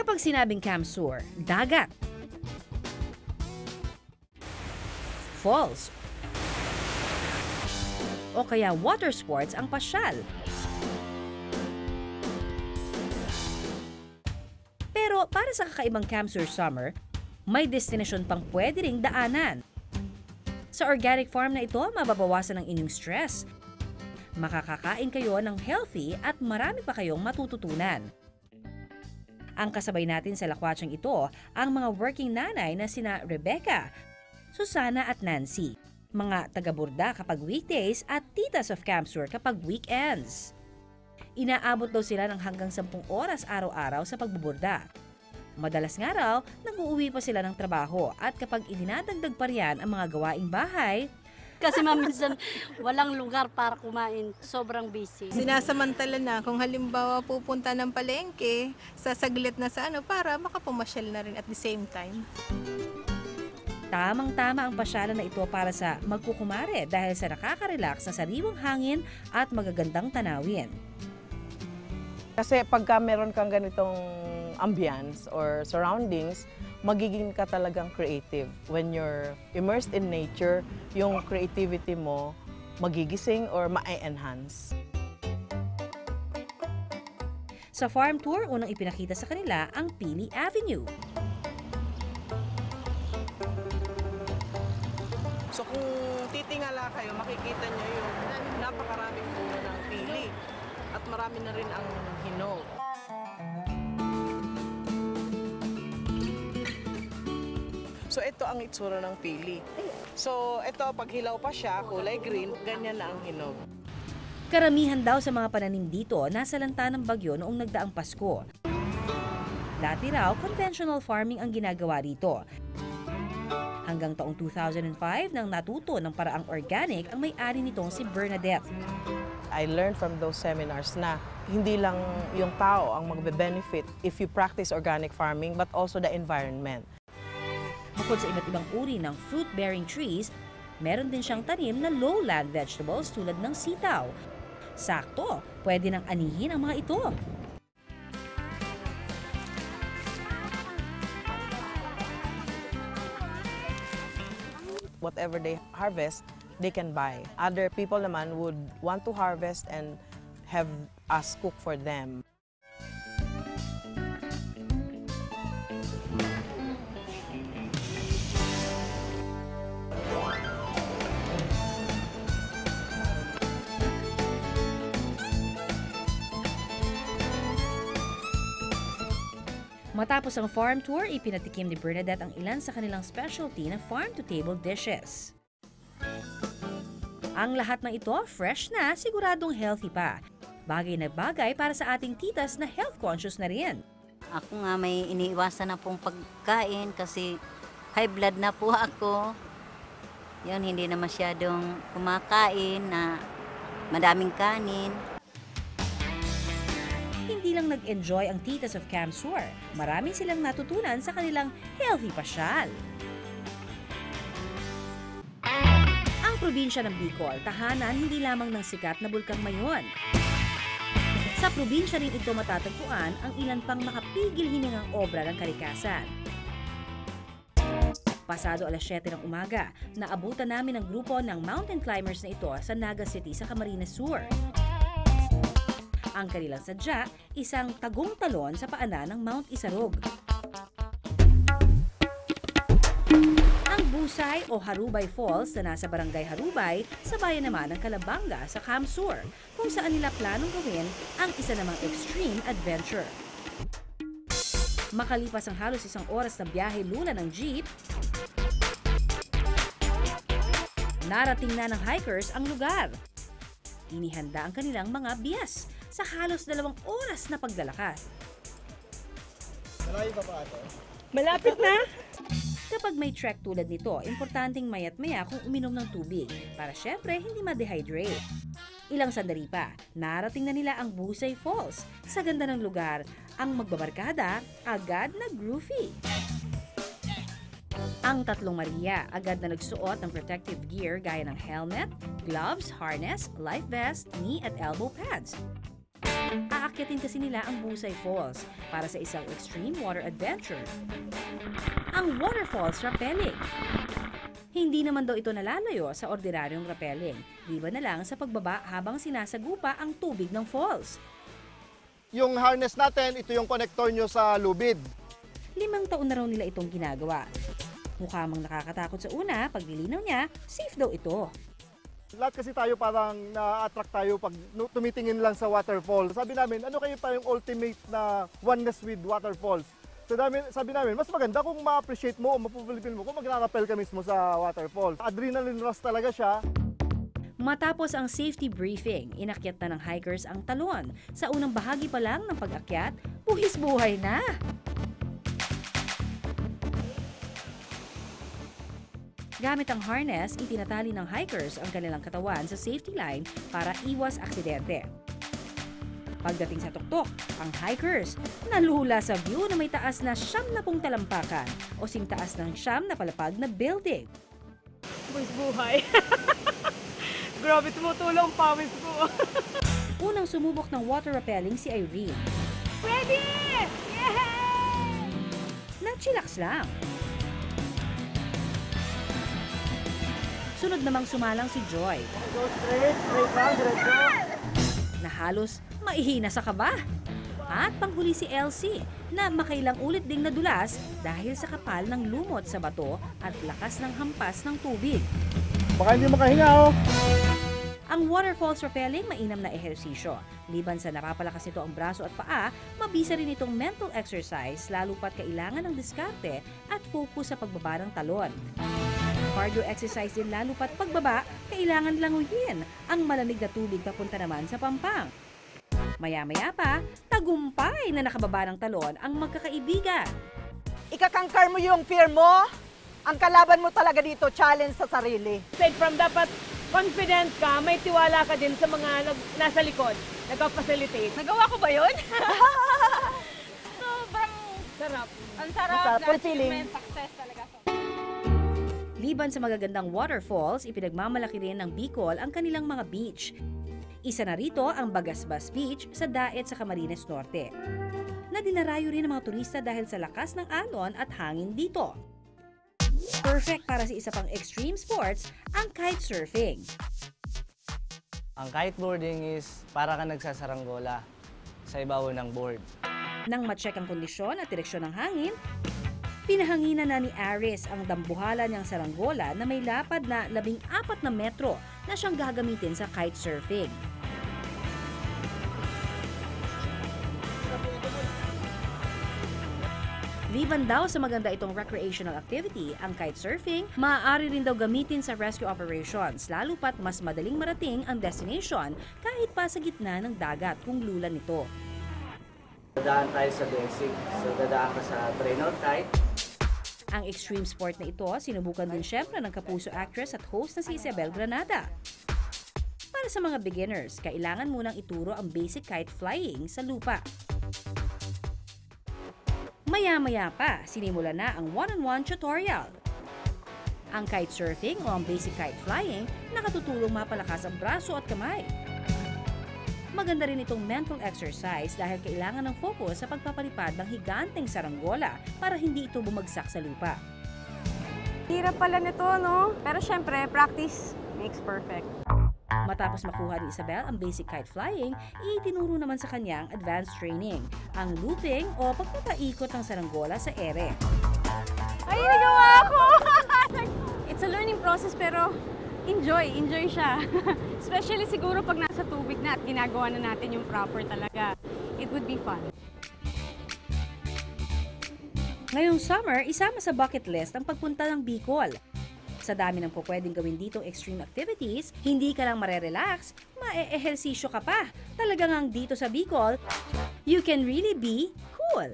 Kapag sinabing Camp Sur, dagat, falls, o kaya water sports ang pasyal. Pero para sa kakaibang Camp Sur Summer, may destinasyon pang pwede ring daanan. Sa organic farm na ito, mababawasan ang inyong stress. Makakakain kayo ng healthy at marami pa kayong matututunan. Ang kasabay natin sa lakwatsang ito, ang mga working nanay na sina Rebecca, Susana at Nancy. Mga taga-burda kapag weekdays at titas of Camp Sur kapag weekends. Inaabot daw sila ng hanggang 10 oras araw-araw sa pagbuburda. Madalas nga raw, nag-uuwi pa sila ng trabaho at kapag idinadagdag pa riyan ang mga gawaing bahay, kasi minsan walang lugar para kumain, sobrang busy. Sinasamantala na kung halimbawa pupunta ng palengke, sasaglit na sa para makapumasyal na rin at the same time. Tamang-tama ang pasyalan na ito para sa magkukumare dahil sa nakaka-relax na sariwang hangin at magagandang tanawin. Kasi pagka meron kang ganitong ambience or surroundings, magiging ka talagang creative. When you're immersed in nature, yung creativity mo magigising or ma-enhance. Sa farm tour, unang ipinakita sa kanila ang Pili Avenue. So kung titingala kayo, makikita nyo yung napakaraming bunga ng pili at marami na rin ang hinog. So ito ang itsura ng pili. So ito, pag hilaw pa siya, kulay green, ganyan na ang hinog. Karamihan daw sa mga pananim dito nasa lanta ng bagyo noong nagdaang Pasko. Dati raw, conventional farming ang ginagawa dito. Hanggang taong 2005 nang natuto ng paraang organic ang may-ari nitong si Bernadette. I learned from those seminars na hindi lang yung tao ang magbe-benefit if you practice organic farming, but also the environment. Bukod sa iba't ibang uri ng fruit-bearing trees, meron din siyang tanim na lowland vegetables tulad ng sitaw. Sakto, pwede nang anihin ang mga ito. Whatever they harvest, they can buy. Other people naman would want to harvest and have us cook for them. Matapos ang farm tour, ipinatikim ni Bernadette ang ilan sa kanilang specialty na farm-to-table dishes. Ang lahat ng ito, fresh na, siguradong healthy pa. Bagay na bagay para sa ating titas na health conscious na rin. Ako nga may iniiwasan na pong pagkain kasi high blood na po ako. Yun, hindi na masyadong kumakain na madaming kanin. Hindi lang nag-enjoy ang titas of Camp Sur, marami silang natutunan sa kanilang healthy pasyal. Ang probinsya ng Bicol, tahanan hindi lamang ng sikat na Bulkang Mayon. Sa probinsya rin ito matatagpuan ang ilan pang makapigil hiningang obra ng kalikasan. Pasado alas 7 ng umaga, naabutan namin ang grupo ng mountain climbers na ito sa Naga City sa Camarines Sur. Ang kanilang sadya, isang tagong talon sa paanan ng Mount Isarog. Ang Busay o Harubay Falls na nasa Barangay Harubay sa bayan naman ng Calabanga sa Camp Sur, kung saan nila planong gawin ang isa namang extreme adventure. Makalipas ang halos 1 oras na biyahe lula ng jeep, narating na ng hikers ang lugar. Inihanda ang kanilang mga bias sa halos 2 oras na paglalakad. Malayo pa ba ito? Malapit na! Kapag may trek tulad nito, importanteng mayat maya kung uminom ng tubig para syempre hindi ma-dehydrate. Ilang sandali pa, narating na nila ang Busay Falls. Sa ganda ng lugar, ang magbabarkada agad na groovy. Ang tatlong Maria agad na nagsuot ng protective gear gaya ng helmet, gloves, harness, life vest, knee at elbow pads. Aakyatin kasi nila ang Busay Falls para sa isang extreme water adventure. Ang waterfalls rappelling. Hindi naman daw ito nalalayo sa ordinaryong rappelling, liban na lang sa pagbaba habang sinasagupa ang tubig ng falls. Yung harness natin, ito yung connector nyo sa lubid. 5 taon na raw nila itong ginagawa. Mukha mang nakakatakot sa una, pag nilinaw niya, safe daw ito. Lahat kasi tayo parang na-attract tayo pag tumitingin lang sa waterfall. Sabi namin, ano kayo pa yung ultimate na oneness with waterfalls? So sabi namin, mas maganda kung ma-appreciate mo o mapupulipin mo kung magra-rappel ka mismo sa waterfall. Adrenaline rush talaga siya. Matapos ang safety briefing, inakyat na ng hikers ang talon. Sa unang bahagi pa lang ng pag-akyat, buhis buhay na! Gamit ang harness, itinatali ng hikers ang kanilang katawan sa safety line para iwas aksidente. Pagdating sa tuktok, ang hikers nalula sa view na may taas na 70 talampakan o singtaas ng 9 na palapag na building. Buwis buhay. Grabe, tumutulong ang pawis ko. Unang sumubok ng water rappelling si Irene. Ready! Yay! Nachillax lang. Sunod namang sumalang si Joy. Go straight lang, diretso. Na halos maihina sa kaba. At panghuli si Elsie na makailang ulit ding nadulas dahil sa kapal ng lumot sa bato at lakas ng hampas ng tubig. Baka hindi makahinga, oh. Ang waterfalls rappelling mainam na ehersisyo. Liban sa napapalakas nito ang braso at paa, mabisa rin itong mental exercise lalo pat kailangan ng diskarte at focus sa pagbaba ng talon. Cardio exercise din lalo pat pagbaba, kailangan languyin ang malamig na tubig papunta naman sa pampang. Maya-maya pa, tagumpay na nakababa ng talon ang magkakaibigan. Ikakangkar mo yung fear mo. Ang kalaban mo talaga dito, challenge sa sarili. Aside from dapat confident ka, may tiwala ka din sa mga nasa likod, nagpa-facilitate. Nagawa ko ba yun? Sobrang Sarap. ang sarap Masarap. na Full feeling. achievement, success talaga. Liban sa magagandang waterfalls, ipinagmamalaki rin ng Bicol ang kanilang mga beach. Isa na rito ang Bagasbas Beach sa Daet sa Camarines Norte, na dinarayo rin ng mga turista dahil sa lakas ng alon at hangin dito. Perfect para sa isa pang extreme sports, ang kitesurfing. Ang kiteboarding is para ka nagsasaranggola sa ibabaw ng board. Nang ma-check ang kondisyon at direksyon ng hangin, pinahanginan na ni Aris ang dambuhala niyang saranggola na may lapad na 14 na metro na siyang gagamitin sa kitesurfing. Liban daw sa maganda itong recreational activity, ang kitesurfing maaari rin daw gamitin sa rescue operations, lalo pat mas madaling marating ang destination kahit pa sa gitna ng dagat kung lulan nito. Dadaan tayo sa basic. So dadaan ka sa train-out kite. Ang extreme sport na ito, sinubukan din syempre ng kapuso actress at host na si Isabel Granada. Para sa mga beginners, kailangan munang ituro ang basic kite flying sa lupa. Maya-maya pa, sinimula na ang one-on-one tutorial. Ang kitesurfing o ang basic kite flying, nakatutulong mapalakas ang braso at kamay. Maganda rin itong mental exercise dahil kailangan ng focus sa pagpapalipad ng higanteng saranggola para hindi ito bumagsak sa lupa. Hirap pala nito, no? Pero syempre, practice makes perfect. Matapos makuha ni Isabel ang basic kite flying, itinuro naman sa kanyang advanced training, ang looping o pagpapaikot ng saranggola sa ere. Ay, nagawa ko! It's a learning process pero enjoy siya. Especially siguro pag nasa tubig na at ginagawa na natin yung proper talaga. It would be fun. Ngayong summer, isama sa bucket list ang pagpunta ng Bicol. Sa dami ng pwedeng gawin ditong extreme activities, hindi ka lang marerelax, mae-ehersisyo ka pa. Talagang dito sa Bicol, you can really be cool.